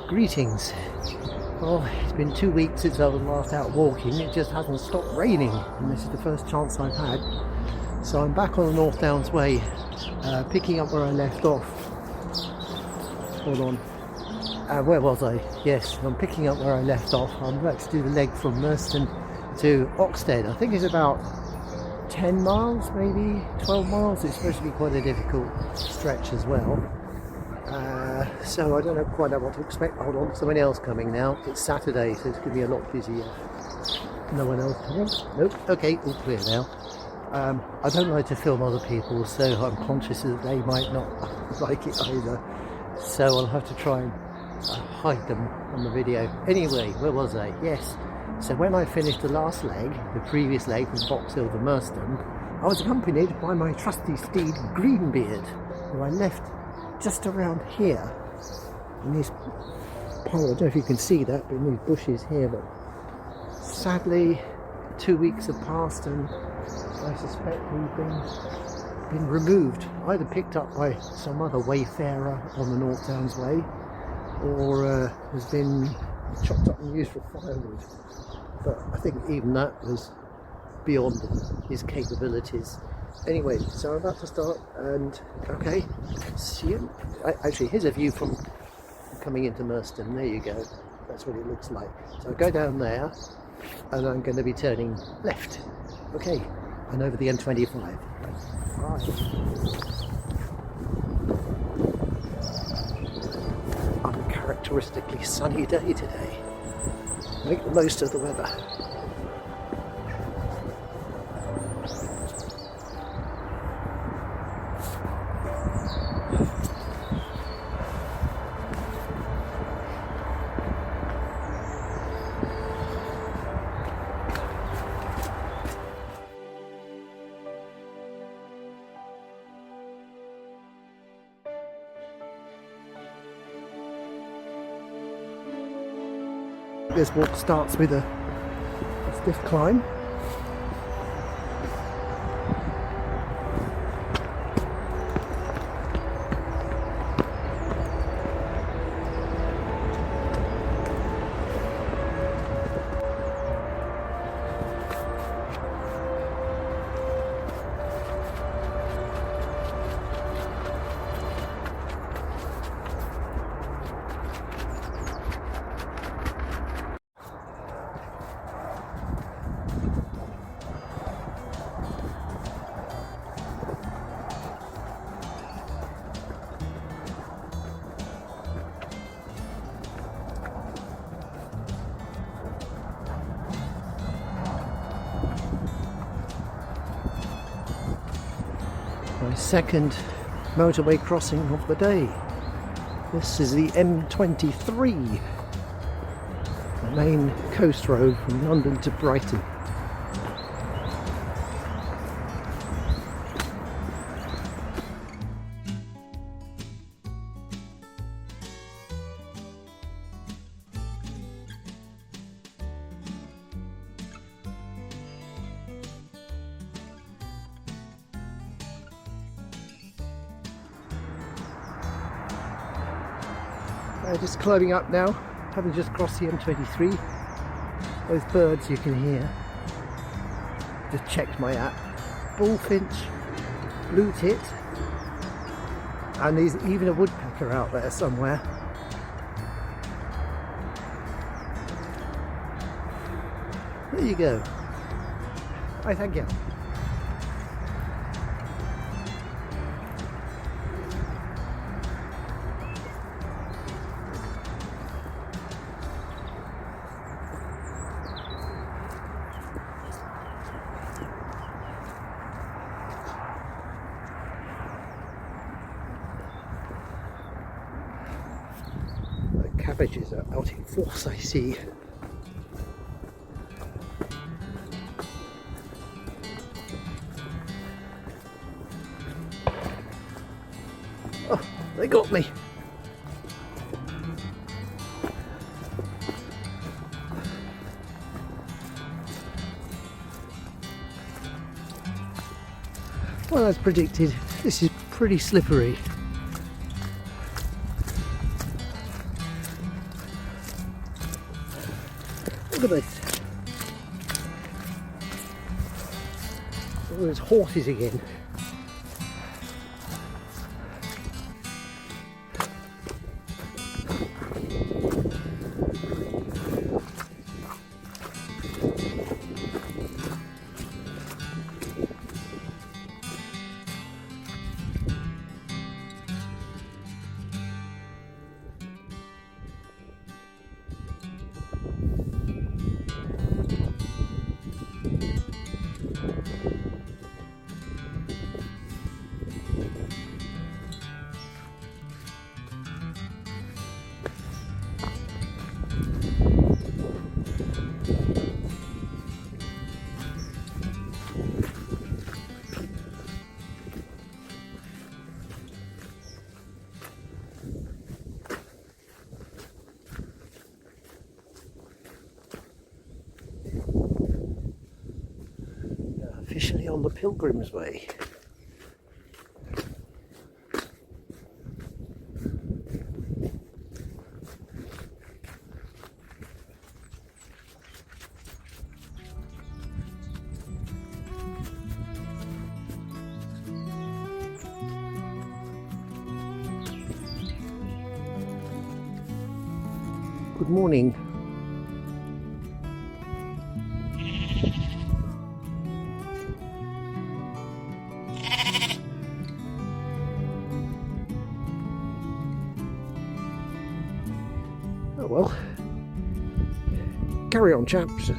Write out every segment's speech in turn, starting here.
Greetings. Well, it's been 2 weeks since I was last out walking. It just hasn't stopped raining, and this is the first chance I've had. So I'm back on the North Downs Way, picking up where I left off. Hold on. Where was I? Yes, I'm picking up where I left off. I'm about to do the leg from Merstham to Oxted. I think it's about 10 miles, maybe 12 miles. It's supposed to be quite a difficult stretch as well. So I don't quite know what to expect. Hold on, somebody else coming now. It's Saturday, so it's going to be a lot busier. No one else coming? Nope. Okay, all clear now. I don't like to film other people, so I'm conscious that they might not like it either. So I'll have to try and hide them on the video. Anyway, where was I? Yes. So when I finished the last leg, the previous leg from Box Hill to Merstham, I was accompanied by my trusty steed Greenbeard, who I left just around here in this pile. I don't know if you can see that, but in these bushes here. But sadly 2 weeks have passed and I suspect he's been removed, either picked up by some other wayfarer on the North Downs Way, or has been chopped up and used for firewood. But I think even that was beyond his capabilities. Anyway, so I'm about to start, and okay, see you. Actually, here's a view from coming into Merstham. There you go. That's what it looks like. So I go down there, and I'm going to be turning left. Okay, and over the M25. Bye. Uncharacteristically sunny day today. Make the most of the weather. This walk starts with a stiff climb. My second motorway crossing of the day. This is the M23, the main coast road from London to Brighton. Just climbing up now, having just crossed the M23. Those birds you can hear. Just checked my app. Bullfinch, blue tit, and there's even a woodpecker out there somewhere. There you go. I thank you. Cabbages are out in force, I see. Oh, they got me. Well, as predicted, this is pretty slippery. at this. Oh, there's horses again. Officially on the Pilgrim's Way. Good morning. Oh well, carry on, chaps.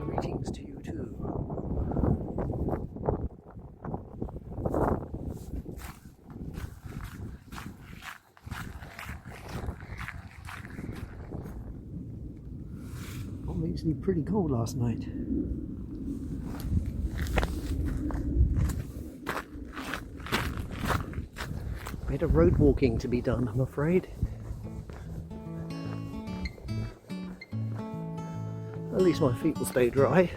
Greetings to you too. Obviously pretty cold last night. Bit of road walking to be done, I'm afraid. At least my feet will stay dry.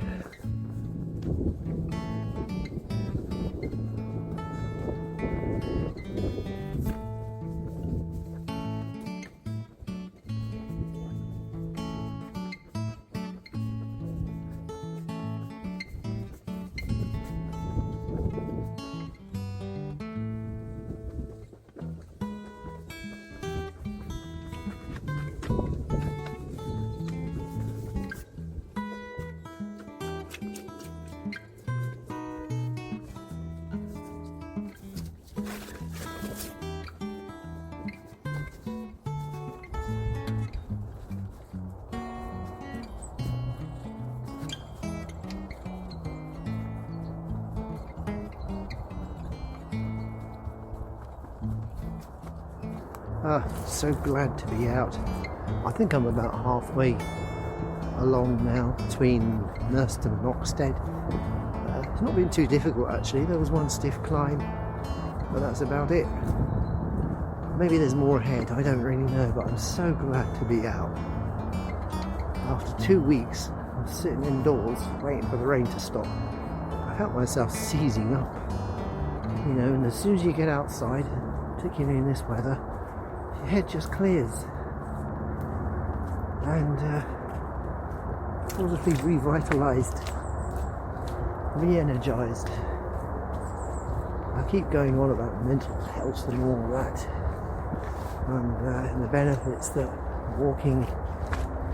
So glad to be out. I think I'm about halfway along now between Merstham and Oxted. It's not been too difficult actually. There was one stiff climb, but that's about it. Maybe there's more ahead, I don't really know, but I'm so glad to be out. After 2 weeks of sitting indoors waiting for the rain to stop, I felt myself seizing up. You know, and as soon as you get outside, particularly in this weather, your head just clears and obviously revitalised, re-energised. I keep going on about mental health and all that, and the benefits that walking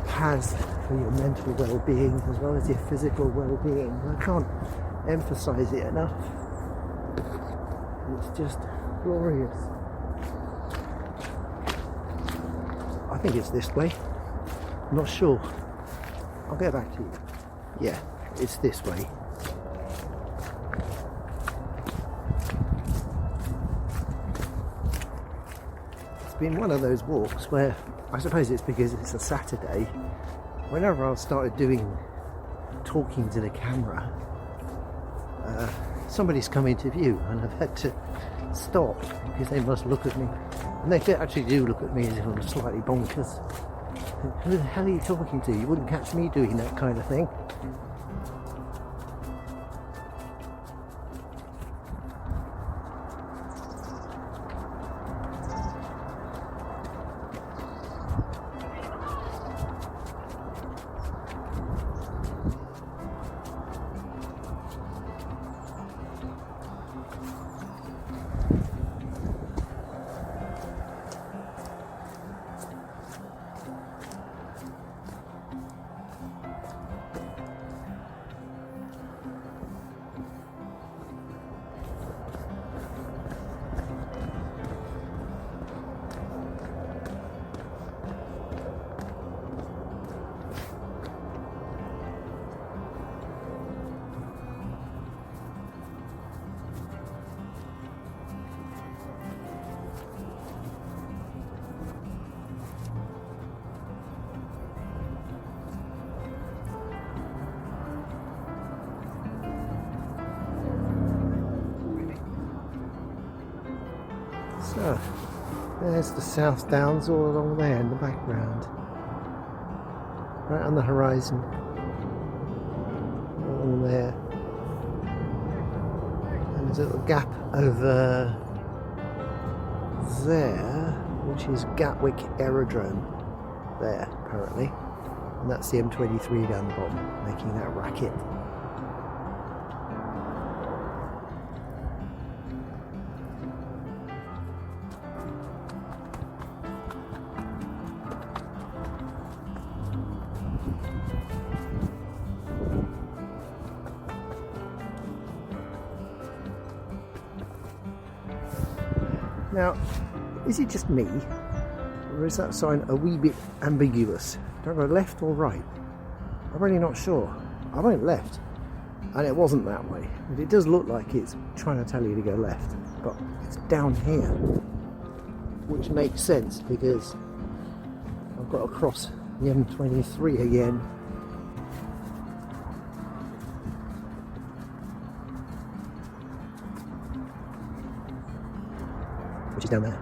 has for for your mental well-being as well as your physical well-being. I can't emphasize it enough. It's just glorious. I think it's this way. I'm not sure. I'll get back to you. Yeah, it's this way. It's been one of those walks where, I suppose it's because it's a Saturday, whenever I've started talking to the camera, somebody's come into view and I've had to stop because they must look at me, and they actually do look at me as if I'm slightly bonkers. Who the hell are you talking to? You wouldn't catch me doing that kind of thing. So, there's the South Downs all along there in the background. Right on the horizon. Along there. And there's a little gap over there, which is Gatwick Aerodrome. There, apparently. And that's the M23 down the bottom, making that racket. Now, is it just me, or is that sign a wee bit ambiguous? Do I go left or right? I'm really not sure. I went left, and it wasn't that way. But it does look like it's trying to tell you to go left, but it's down here, which makes sense because I've got to cross the M23 again. Which is down there.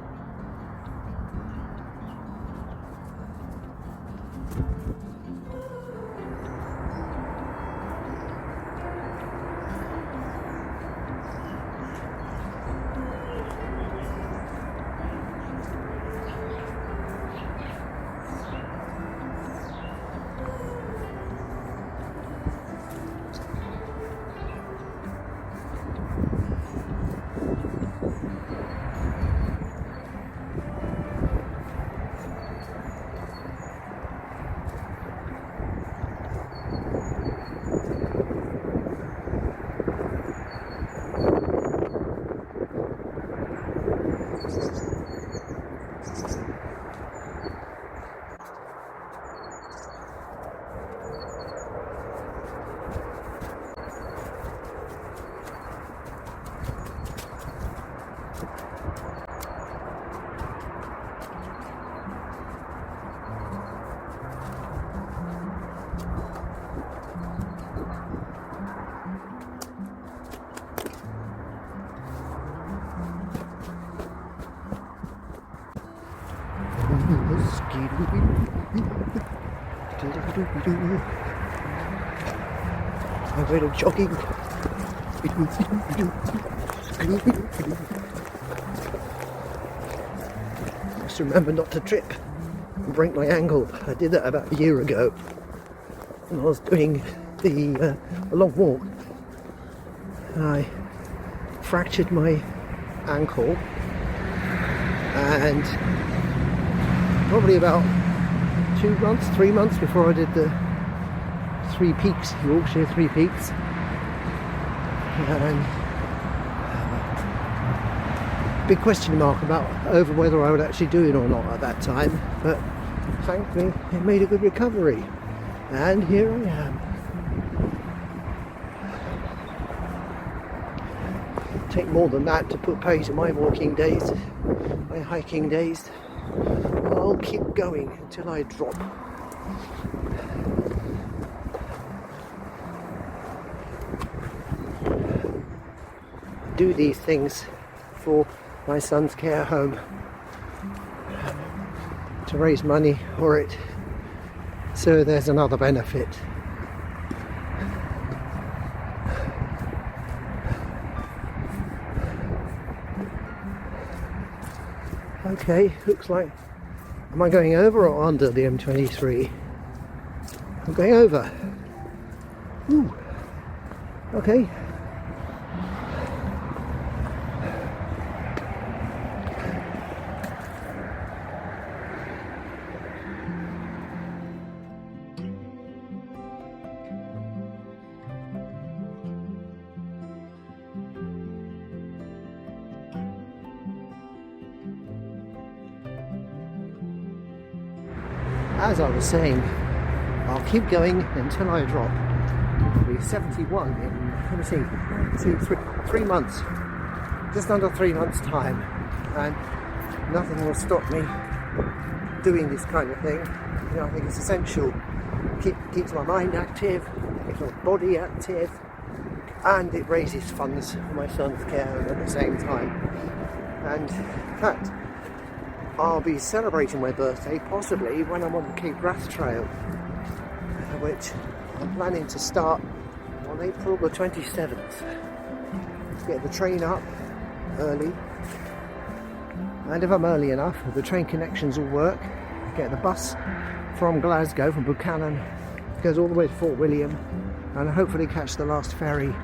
A little jogging. Just remember not to trip and break my ankle. I did that about a year ago when I was doing a long walk. I fractured my ankle, and probably about 2 months, 3 months before I did the Three Peaks, Yorkshire Three Peaks, and big question mark over whether I would actually do it or not at that time, but thankfully it made a good recovery, and here I am. Take more than that to put pace in my walking days, my hiking days. I'll keep going until I drop. Do these things for my son's care home to raise money for it, so there's another benefit. Okay, looks like, am I going over or under the M23? I'm going over. Ooh. Okay. As I was saying, I'll keep going until I drop. I'll be 71 in, let me see, 3 months, just under 3 months time, and nothing will stop me doing this kind of thing. You know, I think it's essential. Keeps my mind active, keeps my body active, and it raises funds for my son's care at the same time. And in fact, I'll be celebrating my birthday possibly when I'm on the Cape Wrath Trail, which I'm planning to start on April the 27th. Get the train up early, and if I'm early enough, if the train connections will work, get the bus from Glasgow, from Buchanan, goes all the way to Fort William, and hopefully catch the last ferry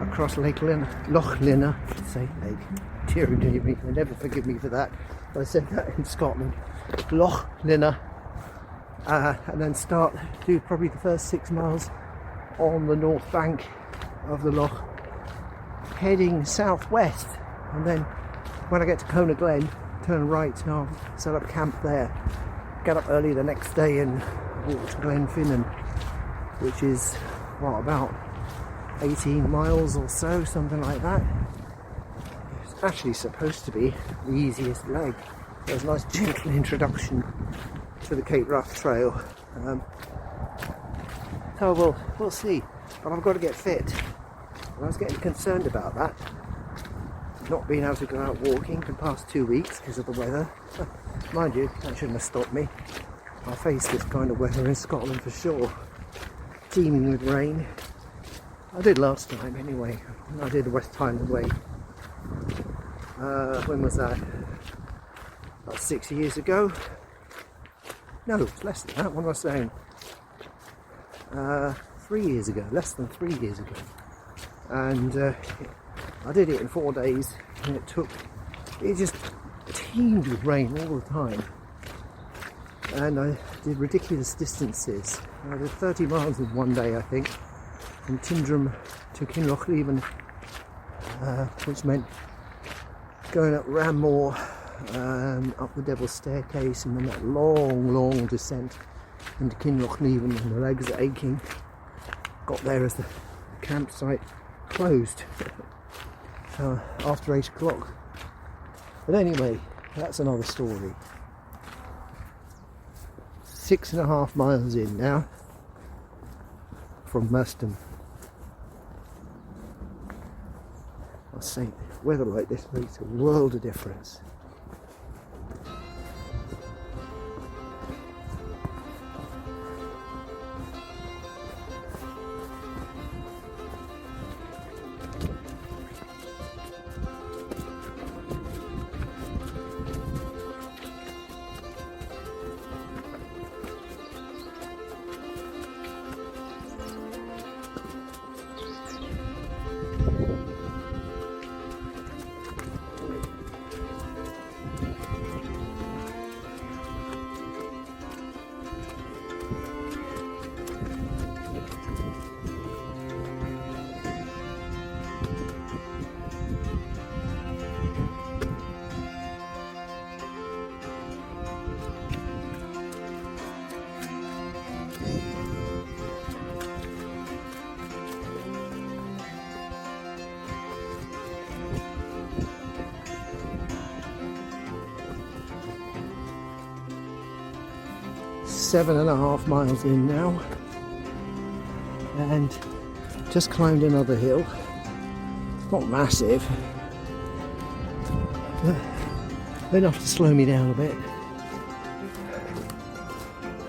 across Loch Linna. Say lake. Dear me, you'll never forgive me for that. I said that in Scotland. Loch Linna. And then do probably the first 6 miles on the north bank of the loch, heading southwest, and then when I get to Conagh Glen, turn right and I'll set up camp there. Get up early the next day and walk to Glenfinnan, which is about 18 miles or so, something like that. It's actually supposed to be the easiest leg. There's a nice gentle introduction to the Cape Wrath Trail. So we'll see, but I've got to get fit. And I was getting concerned about that, not being able to go out walking for the past 2 weeks because of the weather. Mind you, that shouldn't have stopped me. I face this kind of weather in Scotland for sure, teeming with rain. I did last time anyway. I did the West Highland Way. When was that? About 6 years ago. No, it's less than that. What am I saying? 3 years ago. Less than 3 years ago. And I did it in 4 days, and it just teemed with rain all the time. And I did ridiculous distances. I did 30 miles in 1 day, I think, from Tindrum to Kinlochleven, which meant going up Rammore, up the Devil's Staircase, and then that long descent into Kinlochleven, and the legs are aching. Got there as the campsite closed after 8 o'clock. But anyway, that's another story. 6.5 miles in now from Merstham. I say, weather like this makes a world of difference. 7.5 miles in now, and just climbed another hill. It's not massive, but enough to slow me down a bit.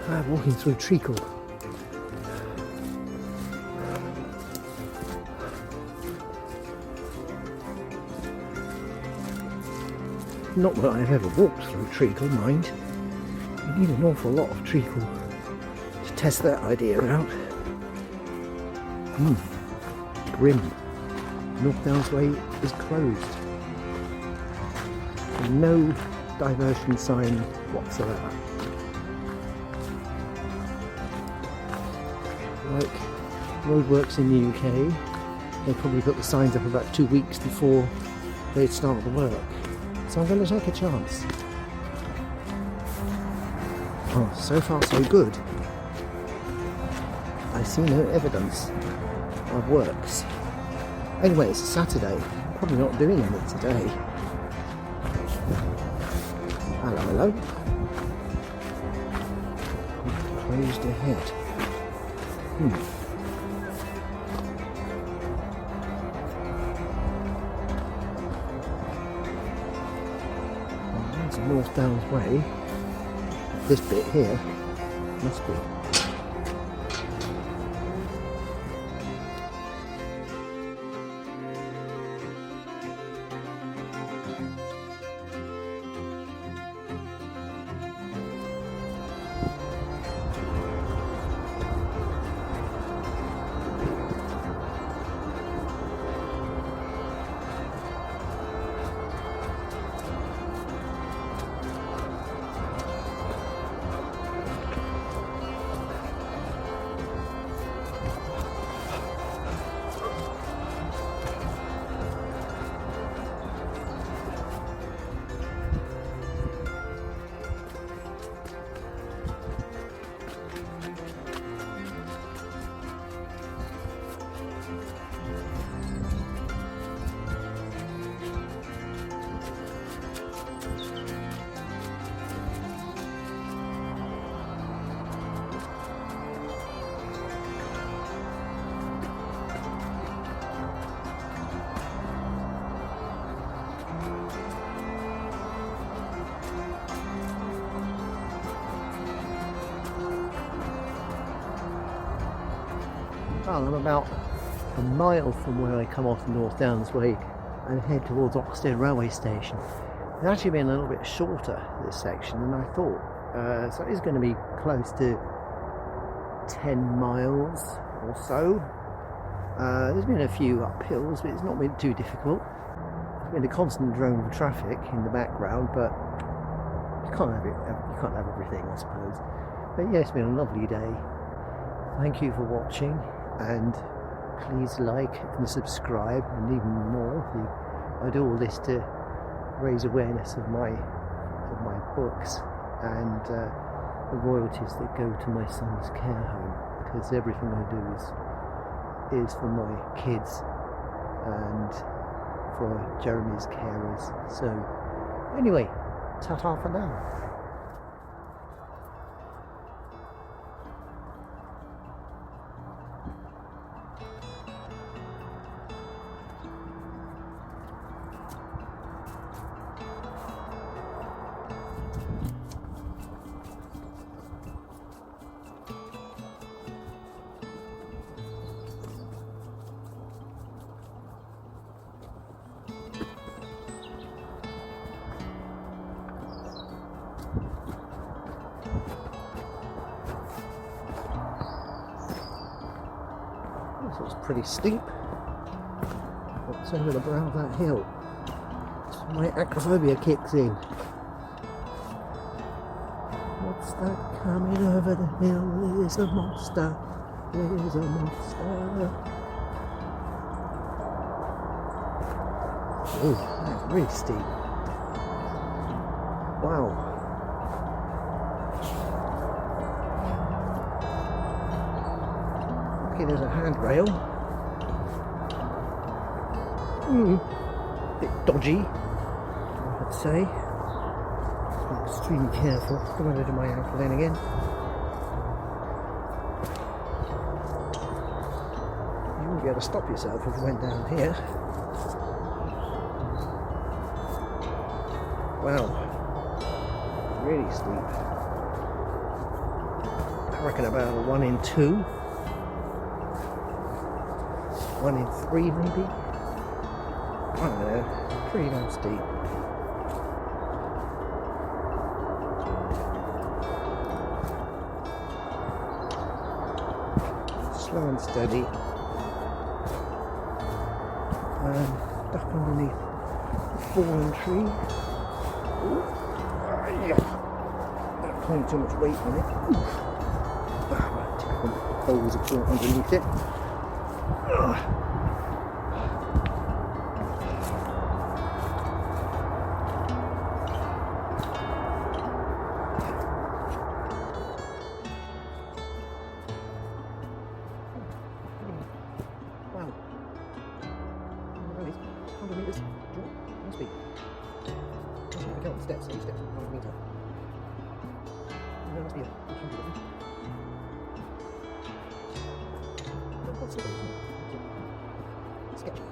I'm walking through treacle. Not that I've ever walked through treacle, mind. You need an awful lot of treacle to test that idea out. Grim. North Downs Way is closed. No diversion sign whatsoever. Like roadworks in the UK, they probably put the signs up about 2 weeks before they start the work. So I'm going to take a chance. Oh, so far so good. I see no evidence of works. Anyway, it's a Saturday. Probably not doing anything today. Hello, hello. Closed ahead. That's North Downs Way. This bit here must be. Well, I'm about a mile from where I come off the North Downs Way and head towards Oxted railway station. It's actually been a little bit shorter, this section, than I thought. So it's going to be close to 10 miles or so. There's been a few uphills, but it's not been too difficult. There's been a constant drone of traffic in the background, but you can't have everything, I suppose. But yeah, it's been a lovely day. Thank you for watching, and please like and subscribe, and even more. I do all this to raise awareness of my books and the royalties that go to my son's care home, because everything I do is for my kids and for Jeremy's carers. So anyway, ta-ta for now. This looks pretty steep. What's over the brow of that hill? So my acrophobia kicks in. What's that coming over the hill? There's a monster. There's a monster. Oh, that's really steep. Wow. Okay, there's a handrail. Bit dodgy, I'd say. Be extremely careful. Don't want to do my ankle in again. able to stop yourself if you went down here. Wow, really steep. I reckon about a 1 in 2, 1 in 3 maybe. I don't know, pretty damn steep. Slow and steady. And duck underneath the fallen tree. Not putting too much weight on it. Holes are caught underneath it. Wow. 100 metres. Must be. I count the steps, 8 steps, 100 metre. There must be 100 of them. What's it? Sketchy.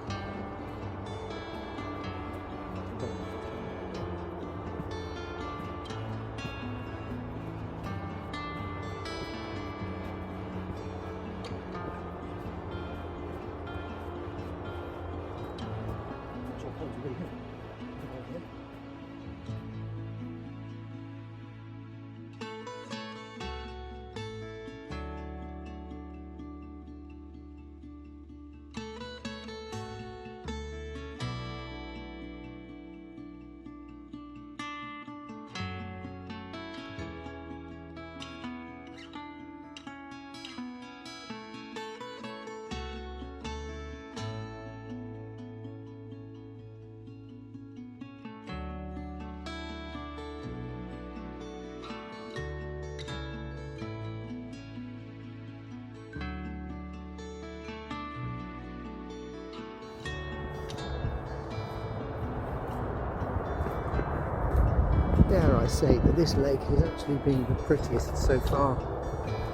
Dare I say that this lake has actually been the prettiest so far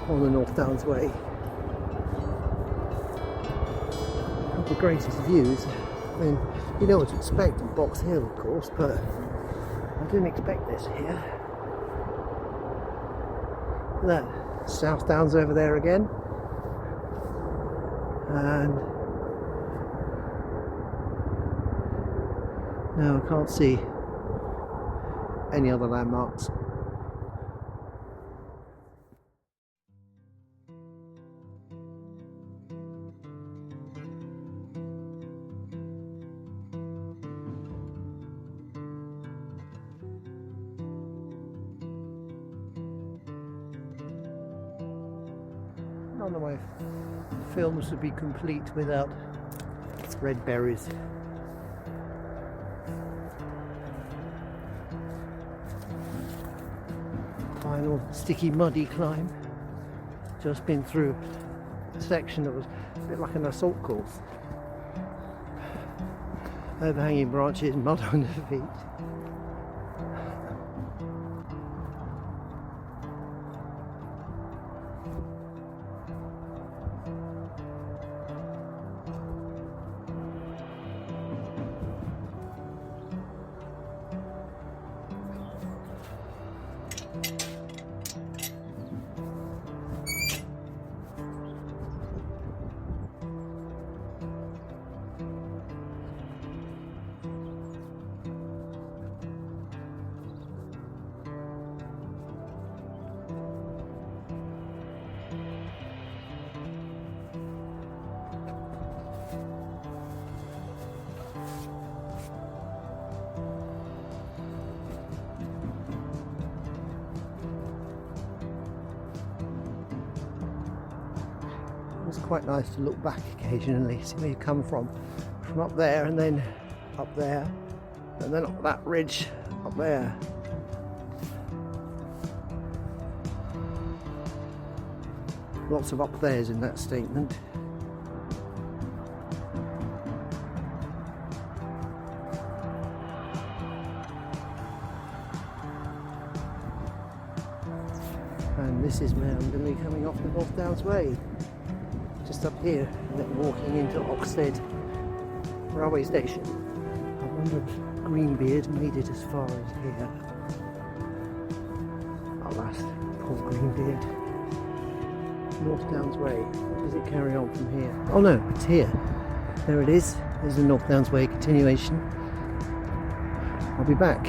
on the North Downs Way. Not the greatest views. I mean, you know what to expect in Box Hill, of course, but I didn't expect this here. Look at that, South Downs over there again. And no, I can't see any other landmarks. None of my films would be complete without red berries. Final sticky muddy climb. Just been through a section that was a bit like an assault course. Overhanging branches, mud on the feet. It's quite nice to look back occasionally, see where you come from up there and then up there and then up that ridge up there. Lots of up there's in that statement. And this is where I'm going to be coming off the North Downs Way. Just just up here and then walking into Oxted railway station. I wonder if Greenbeard made it as far as here. Oh, that's poor Greenbeard. North Downs Way. Or does it carry on from here? Oh no, it's here. There it is. There's the North Downs Way continuation. I'll be back.